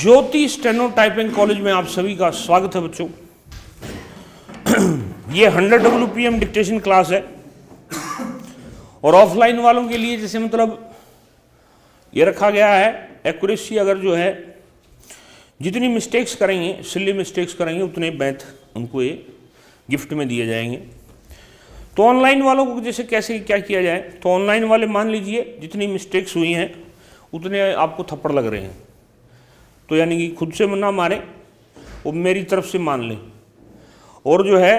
ज्योति steno typing college में आप सभी का स्वागत है बच्चों। ये 100 WPM डिक्टेशन क्लास है और ऑफलाइन वालों के लिए जैसे मतलब ये रखा गया है एक्यूरेसी, अगर जो है जितनी मिस्टेक्स करेंगे, सिली मिस्टेक्स करेंगे, उतने मैथ उनको ये गिफ्ट में दिए जाएंगे। तो ऑनलाइन वालों को जैसे कैसे क्या किया जाए, तो ऑनलाइन वाले मान लीजिए जितनी मिस्टेक्स हुई हैं उतने आपको थप्पड़ लग रहे हैं, तो यानी कि खुद से ना मारे, वो मेरी तरफ से मान लें। और जो है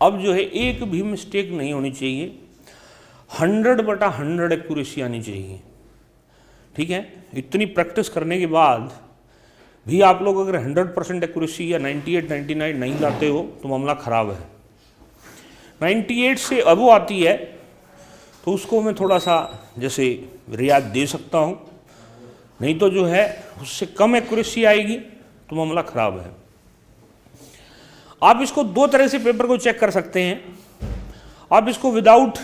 अब जो है एक भी मिस्टेक नहीं होनी चाहिए, 100/100 एक्यूरेसी आनी चाहिए। ठीक है, इतनी प्रैक्टिस करने के बाद भी आप लोग अगर 100% एक्यूरेसी या 98, 99 नहीं लाते हो तो मामला ख़राब है। 98 से अबो आती है तो उसको मैं थोड़ा सा जैसे रियायत दे सकता हूँ, नहीं तो जो है उससे कम एक्यूरेसी आएगी तो मामला ख़राब है। आप इसको दो तरह से पेपर को चेक कर सकते हैं। आप इसको विदाउट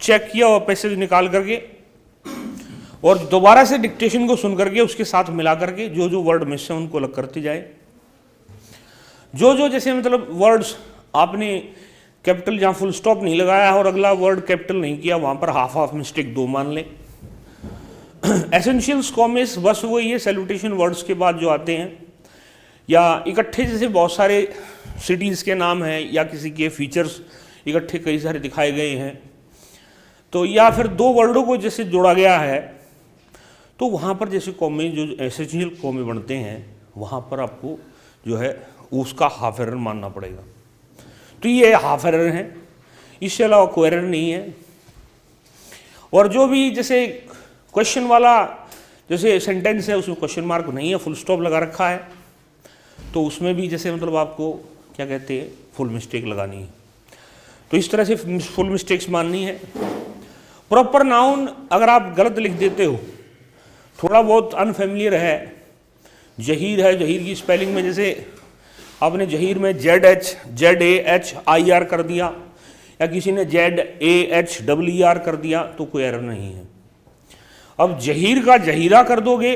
चेक किया हुआ पैसेज निकाल करके और दोबारा से डिक्टेशन को सुन करके उसके साथ मिला करके जो जो वर्ड मिस है उनको अलग करते जाए। जो जैसे मतलब वर्ड्स आपने कैपिटल जहाँ फुल स्टॉप नहीं लगाया और अगला वर्ड कैपिटल नहीं किया, वहाँ पर हाफ मिस्टेक 2 मान लें। एसेंशियल्स कॉमेस बस वही है, सैल्यूटेशन वर्ड्स के बाद जो आते हैं, या इकट्ठे जैसे बहुत सारे सिटीज़ के नाम हैं या किसी के फीचर्स इकट्ठे कई सारे दिखाए गए हैं, तो या फिर 2 वर्डों को जैसे जोड़ा गया है, तो वहाँ पर जैसे कॉमे जो एसेंशियल कॉमे बनते हैं वहाँ पर आपको जो है उसका हाफ एरर मानना पड़ेगा। तो ये हाफ एरर है, इससे अलावा कोई एरर नहीं है। और जो भी जैसे क्वेश्चन वाला जैसे सेंटेंस है उसमें क्वेश्चन मार्क नहीं है, फुल स्टॉप लगा रखा है, तो उसमें भी जैसे मतलब आपको क्या कहते हैं फुल मिस्टेक लगानी है। तो इस तरह से फुल मिस्टेक्स माननी है। प्रॉपर नाउन अगर आप गलत लिख देते हो, थोड़ा बहुत अनफेमिलियर है, जहीर है, जहीर की स्पेलिंग में जैसे आपने जहीर में ZHZAHIR कर दिया या किसी ने ZAHER कर दिया तो कोई एरर नहीं है। अब जहीर का जहीरा कर दोगे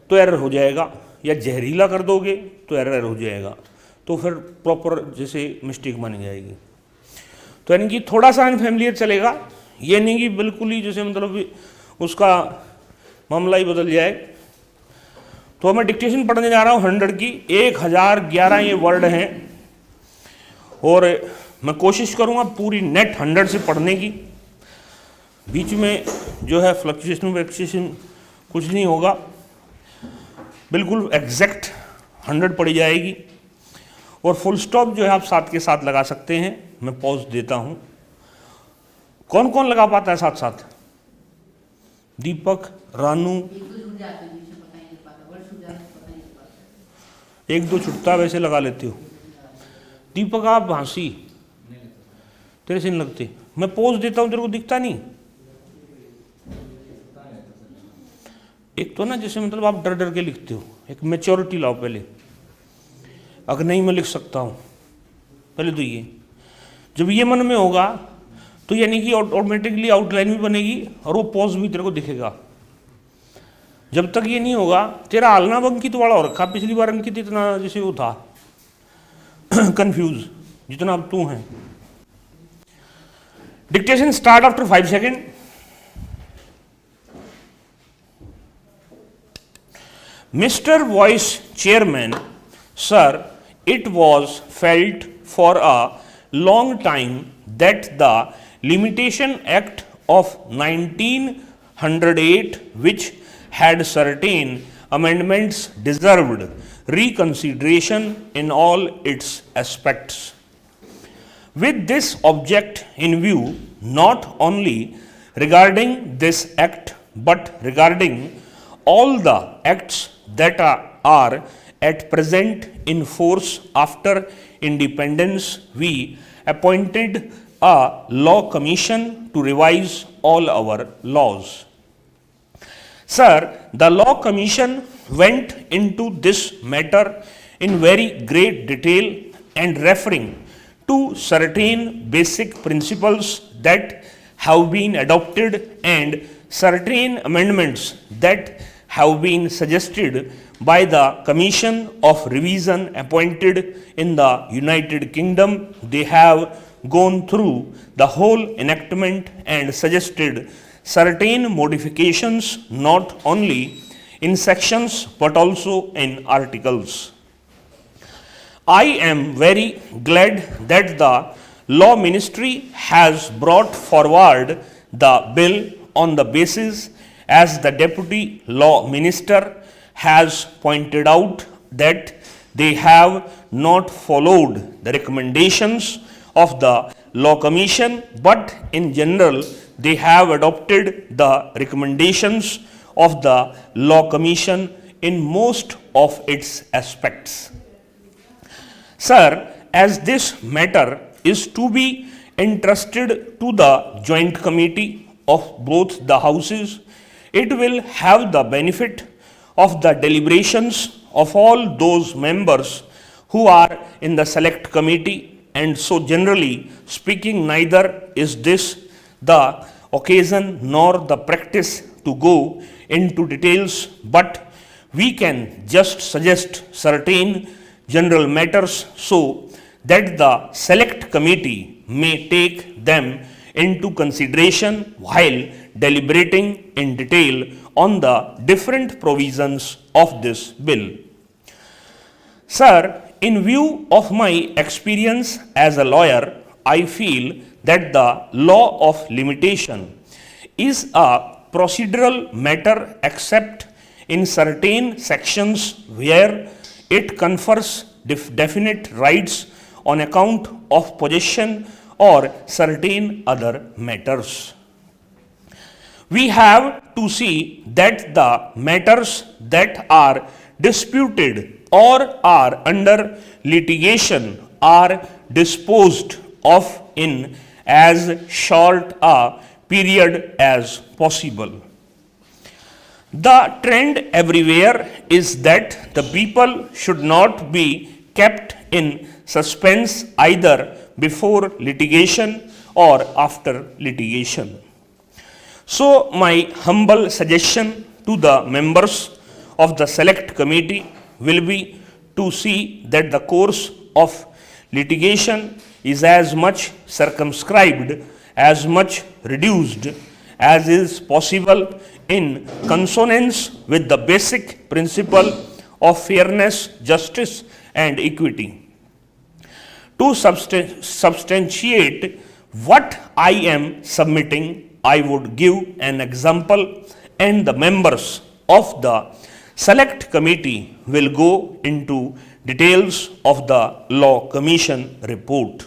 तो एरर हो जाएगा, या जहरीला कर दोगे तो एरर हो जाएगा, तो फिर प्रॉपर जैसे मिस्टेक मानी जाएगी। तो यानी कि थोड़ा सा अनफेमिलियर चलेगा, ये नहीं कि बिल्कुल ही जैसे मतलब उसका मामला ही बदल जाए। तो मैं डिक्टेशन पढ़ने जा रहा हूँ 100 की, 1011 ये वर्ड हैं और मैं कोशिश करूँगा पूरी नेट 100 से पढ़ने की। बीच में जो है फ्लक्चुएशन कुछ नहीं होगा, बिल्कुल एग्जैक्ट 100 पड़ी जाएगी। और फुल स्टॉप जो है आप साथ के साथ लगा सकते हैं, मैं पॉज देता हूँ। कौन कौन लगा पाता है साथ साथ? दीपक, रानू, 1-2 छुट्टा वैसे लगा लेते हो। दीपक आप हंसी तेरे से नहीं लगते, मैं पोज देता हूँ तेरे को दिखता नहीं। एक तो ना जैसे मतलब आप डर डर के लिखते हो, एक मैच्योरिटी लाओ पहले। अगर नहीं मैं लिख सकता हूँ, पहले तो ये जब ये मन में होगा तो यानी कि ऑटोमेटिकली आउटलाइन भी बनेगी और वो पॉज भी तेरे को दिखेगा। जब तक ये नहीं होगा, तेरा आलना अंकित वाला हो रखा, पिछली बार अंकित इतना जैसे वो था कंफ्यूज जितना अब तू है। Dictation start after 5 second. Mr. Vice Chairman, sir, it was felt for a long time that the Limitation Act of 1908, which had certain amendments, deserved reconsideration in all its aspects. With this object in view, not only regarding this act, but regarding all the acts that are at present in force after independence, we appointed a law commission to revise all our laws. Sir, the law commission went into this matter in very great detail and referring to certain basic principles that have been adopted and certain amendments that have been suggested by the Commission of Revision appointed in the United Kingdom. They have gone through the whole enactment and suggested certain modifications not only in sections but also in articles. I am very glad that the Law Ministry has brought forward the bill on the basis, as the Deputy Law Minister has pointed out, that they have not followed the recommendations of the Law Commission, but in general they have adopted the recommendations of the Law Commission in most of its aspects. Sir, as this matter is to be entrusted to the Joint Committee of both the Houses, it will have the benefit of the deliberations of all those members who are in the Select Committee, and so generally speaking, neither is this the occasion nor the practice to go into details, but we can just suggest certain general matters so that the Select Committee may take them into consideration while deliberating in detail on the different provisions of this bill. Sir, in view of my experience as a lawyer, I feel that the law of limitation is a procedural matter except in certain sections where it confers definite rights on account of possession or certain other matters. We have to see that the matters that are disputed or are under litigation are disposed of in as short a period as possible. The trend everywhere is that the people should not be kept in suspense either before litigation or after litigation. So, my humble suggestion to the members of the Select Committee will be to see that the course of litigation is as much circumscribed, as much reduced as is possible in consonance with the basic principle of fairness, justice, and equity. To substantiate what I am submitting, I would give an example, and the members of the Select Committee will go into details of the Law Commission report.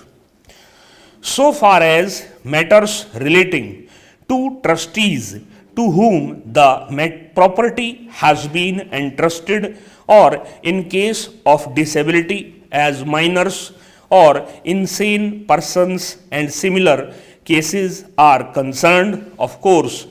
So far as matters relating to trustees to whom the property has been entrusted, or in case of disability as minors or insane persons and similar cases are concerned, of course,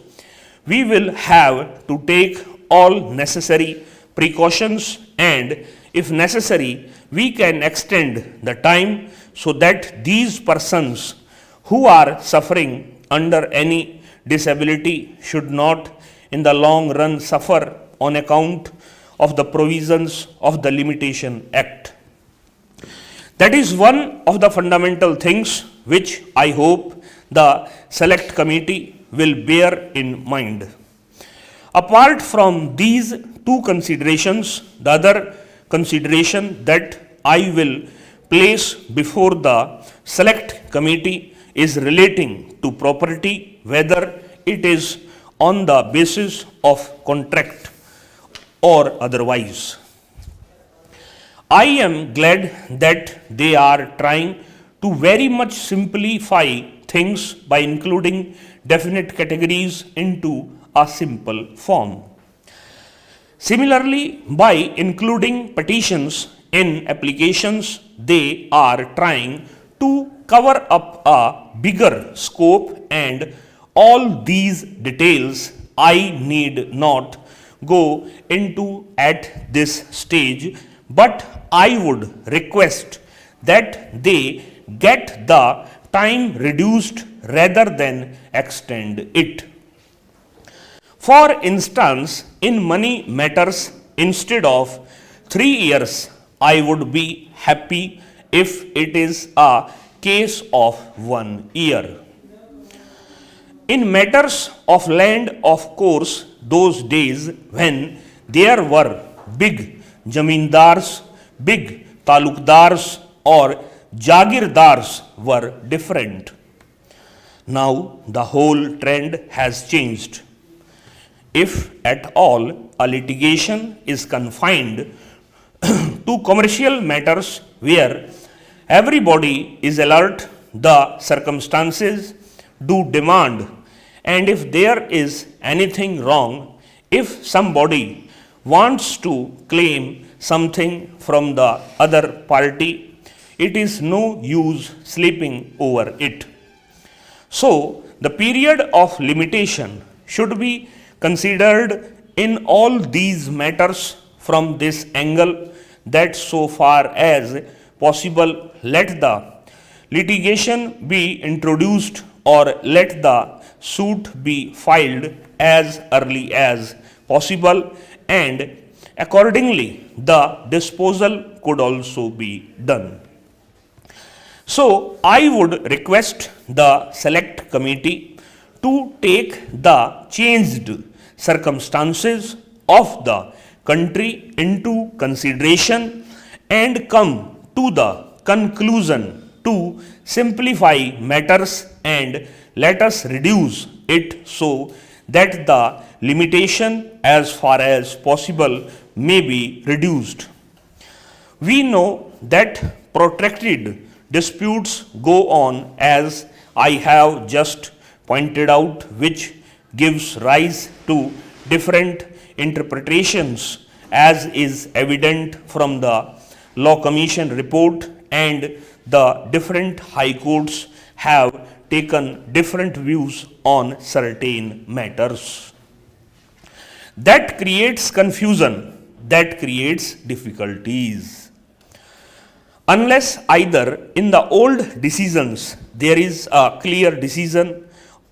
we will have to take all necessary precautions, and if necessary, we can extend the time so that these persons who are suffering under any disability should not in the long run suffer on account of the provisions of the Limitation Act. That is one of the fundamental things which I hope the Select Committee will bear in mind. Apart from these two considerations, the other consideration that I will place before the Select Committee is relating to property, whether it is on the basis of contract or otherwise. I am glad that they are trying to very much simplify things by including definite categories into a simple form. Similarly, by including petitions in applications, they are trying to cover up a bigger scope, and all these details I need not go into at this stage, but I would request that they get the time reduced rather than extend it. For instance, in money matters, instead of 3 years, I would be happy if it is a case of 1 year. In matters of land, of course, those days when there were big zamindars, big talukdars or jagirdars were different. Now the whole trend has changed. If at all a litigation is confined to commercial matters where everybody is alert, the circumstances do demand, and if there is anything wrong, if somebody wants to claim something from the other party, it is no use sleeping over it. So, the period of limitation should be considered in all these matters from this angle, that so far as possible let the litigation be introduced or let the suit be filed as early as possible, and accordingly the disposal could also be done. So, I would request the select committee to take the changed circumstances of the country into consideration and come to the conclusion to simplify matters and let us reduce it so that the limitation as far as possible may be reduced. We know that protracted disputes go on, as I have just pointed out, which gives rise to different interpretations, as is evident from the Law Commission report, and the different high courts have taken different views on certain matters. That creates confusion, that creates difficulties. Unless either in the old decisions there is a clear decision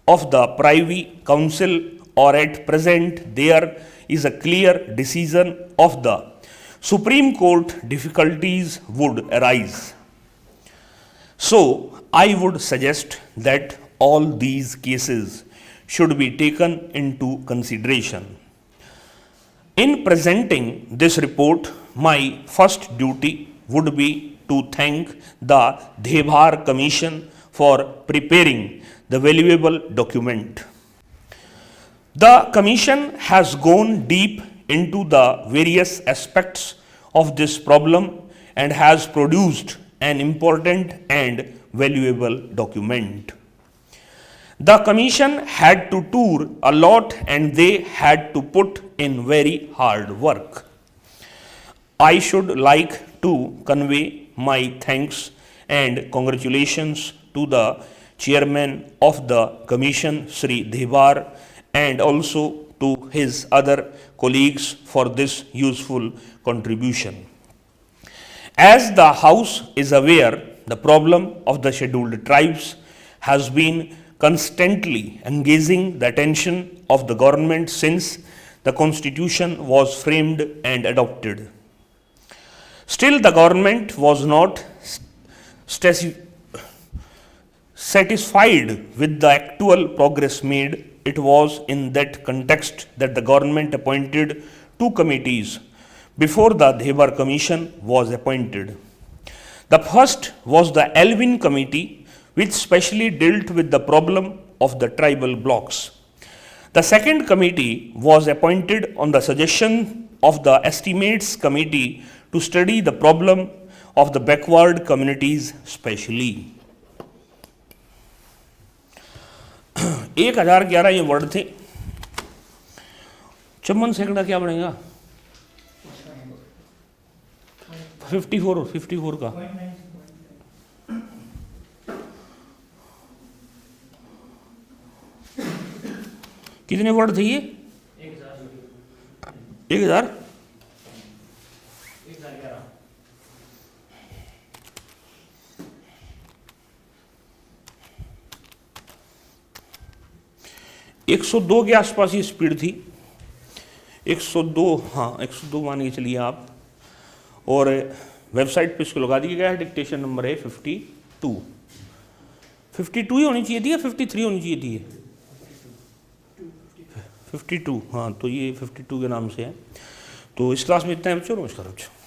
of the Privy Council, or at present there is a clear decision of the Supreme Court, difficulties would arise. So, I would suggest that all these cases should be taken into consideration. In presenting this report, my first duty would be to thank the Dhebhar Commission for preparing the valuable document. The Commission has gone deep into the various aspects of this problem and has produced an important and valuable document. The Commission had to tour a lot and they had to put in very hard work. I should like to convey my thanks and congratulations to the Chairman of the Commission, Sri Dhebhar, and also to his other colleagues for this useful contribution. As the House is aware, the problem of the scheduled tribes has been constantly engaging the attention of the government since the Constitution was framed and adopted. Still, the government was not satisfied with the actual progress made. It was in that context that the government appointed 2 committees before the Dhebhar Commission was appointed. The first was the Alvin Committee, which specially dealt with the problem of the tribal blocks. The second committee was appointed on the suggestion of the Estimates Committee to study the problem of the backward communities specially. 1011 ये word थे. चमन सैकड़ा क्या बनेगा? 54 का कितने word थे ये? 1000 1011 102 के आसपास ये स्पीड थी, 102, हाँ 102 मान के चलिए आप। और वेबसाइट पे इसको लगा दिया गया है, डिक्टेशन नंबर है 52। 52 ही होनी चाहिए थी या 53 होनी चाहिए थी? 52, हाँ, तो ये 52 के नाम से है। तो इस क्लास में इतना है बच्चों, नमस्कार बच्चों।